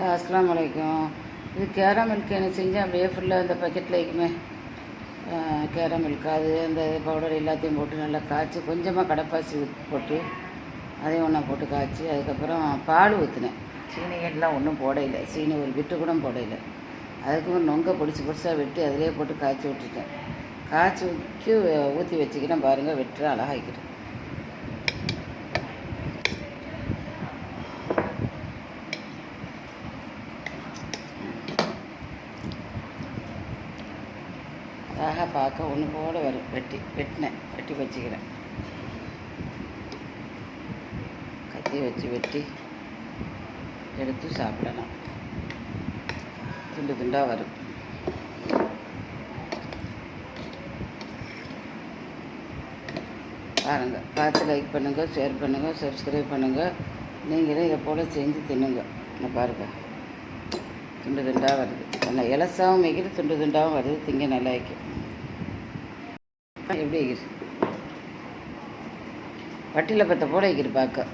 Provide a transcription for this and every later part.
அஸ்ஸலாமு அலைக்கும். இது கேரமில்க் எனக்கு செஞ்சேன் அப்படியே ஃபுல்லாக இந்த பக்கெட்டில் வைக்குமே கேரமில்க் அது அந்த பவுடர் எல்லாத்தையும் போட்டு நல்லா காய்ச்சி கொஞ்சமாக கடப்பாசி போட்டு அதையும் ஒன்றா போட்டு காய்ச்சி அதுக்கப்புறம் பால் ஊற்றினேன். சீனிகள்லாம் ஒன்றும் போடையில்லை, சீனி ஒரு விட்டு கூட போடையில்லை. அதுக்கப்புறம் நொங்க பொடிச்சு பொடிசாக வெட்டி அதிலே போட்டு காய்ச்சி விட்டுட்டேன். காய்ச்சி ஊற்றி வச்சுக்கிறேன் பாருங்கள், வெட்டுறேன் அழகாக்கிட்டேன். அழகாக பார்க்க ஒன்று போல வரும். வெட்டி வச்சுக்கிறேன். கத்தி வச்சு வெட்டி எடுத்து சாப்பிடலாம். துண்டு துண்டாக வரும். பாருங்கள், பார்த்து லைக் பண்ணுங்கள், ஷேர் பண்ணுங்கள், சப்ஸ்கிரைப் பண்ணுங்கள். நீங்களே இதை போல் செஞ்சு தின்னுங்க. நான் பாருங்கள், துண்டு துண்டாக வருது. நல்லா இலசாவும் வைக்கிது, துண்டு துண்டாகவும் வருது. திங்க நல்லா வைக்கும். எப்படி வைக்கிது? வட்டியில் பற்ற போல வைக்கிது பார்க்க.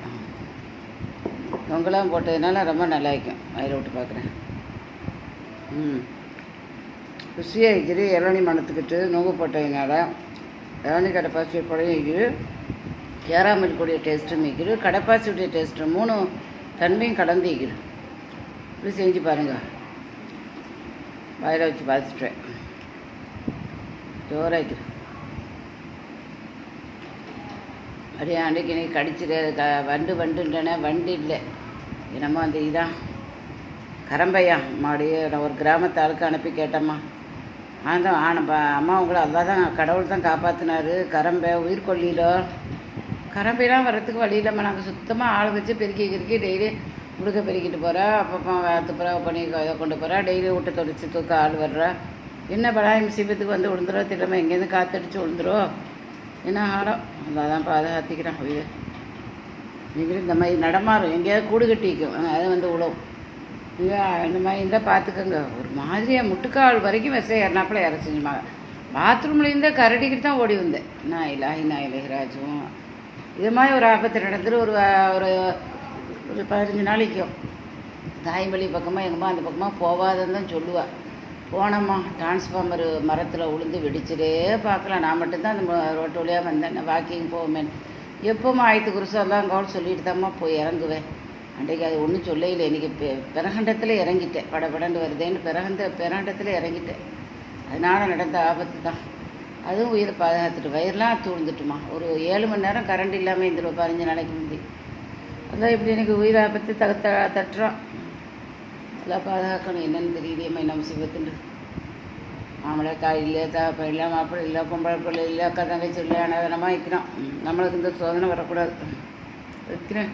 நொங்கெல்லாம் போட்டதுனால ரொம்ப நல்லா வைக்கும். வயிறு விட்டு பார்க்குறேன். ருசியாக வைக்கிது. இளநி மணத்துக்கிட்டு நொங்கு போட்டதுனால இளநி கடைப்பாசி போடையும் வைக்கிது, கேராமில்குடைய டேஸ்ட்டும் வைக்கிது, கடைப்பாசியுடைய டேஸ்ட்டு மூணு தன்மையும் கலந்து வைக்கிது. இப்படி செஞ்சு பாருங்கள். வாயில் வச்சு பார்த்துட்டேன். ஜோராக அப்படியே அன்றைக்கு நீ கடிச்சிடு வண்டுன்றனே, வண்டு இல்லை என்னமோ அந்த இதான் கரம்பையா மாடியே. நான் ஒரு கிராமத்து ஆளுக்கு அனுப்பி கேட்டம்மா. அம்மா உங்களை அல்லா தான் கடவுள் தான் காப்பாற்றினாரு. கரம்பை உயிர்கொல்லியிலோ கரம்பையெல்லாம் வர்றதுக்கு வழி இல்லாமல் நாங்கள் சுத்தமாக ஆள் வச்சு பெருக்கி டெய்லி முழுக்க பெருக்கிட்டு போகிறா. அப்பப்போ துப்புரவு பண்ணி இதை கொண்டு போகிறா. டெய்லி விட்டு தொடிச்சு தூக்க ஆள் வர்றா. என்ன படாயம் சீபத்துக்கு வந்து விழுந்துரும், திட்டமாக எங்கேருந்து காற்றடிச்சு விழுந்துரும். என்ன ஆடம் அதான் பாதுகாத்திக்கிறான். வீடு நீங்களும் இந்த மாதிரி நடமாறும், எங்கேயாவது கூடு கட்டிக்கும், அதை வந்து விழுவும். நீங்கள் இந்த மாதிரி இருந்தால் பார்த்துக்கோங்க. ஒரு மாதிரியாக முட்டுக்கால் வரைக்கும் விசை ஏறினாப்பில் இறச்சிஞ்சுமாங்க. பாத்ரூம்லேருந்தே கரடிக்கிட்டு தான் ஓடி வந்தேன். நான் இலகிராஜும் இது மாதிரி ஒரு ஆபத்து நடந்துட்டு ஒரு 15 நாளைக்கும் தாய்மொழி பக்கமாக எங்கம்மா அந்த பக்கமாக போகாதன்னு தான் சொல்லுவாள். போனம்மா, டிரான்ஸ்ஃபார்மர் மரத்தில் உளுந்து வெடிச்சிடே பார்க்கலாம். நான் மட்டும்தான் அந்த ரோட்டு வழியாக வந்தேன். வாக்கிங் போவேன். எப்போம்மா ஆயத்து குருசாலாம் கவுல் சொல்லிட்டு தான்மா போய் இறங்குவேன். அன்றைக்கு அது ஒன்றும் சொல்லையில். இன்றைக்கி பெரகண்டத்தில் இறங்கிட்டேன். படபடண்டு வருதேன்னு பெரகண்டத்தில் இறங்கிட்டேன். அதனால் நடந்த ஆபத்து தான். அதுவும் உயிரை பாதுகாத்துட்டு வயிறுலாம் தூழ்ந்துட்டுமா. ஒரு 7 மணி நேரம் கரண்ட் இல்லாமல் இந்த 15 நாளைக்கு முந்தி. அதான் இப்படி எனக்கு உயிரை ஆபத்து தட்டுறோம். எல்லாம் பாதுகாக்கணும். என்னென்னு தெரியலையம்மா நம்ம சிவத்துண்டு. மாமலை காய் இல்லை, தாப்பா இல்லை, மாப்பிள்ளை இல்லை, பொம்பளை பிள்ளை இல்லை, அக்கா தங்கச்சி இல்லை, அனாதனமாக வைக்கிறோம். நம்மளுக்கு இந்த சோதனை வரக்கூடாது. வைக்கிறேன்.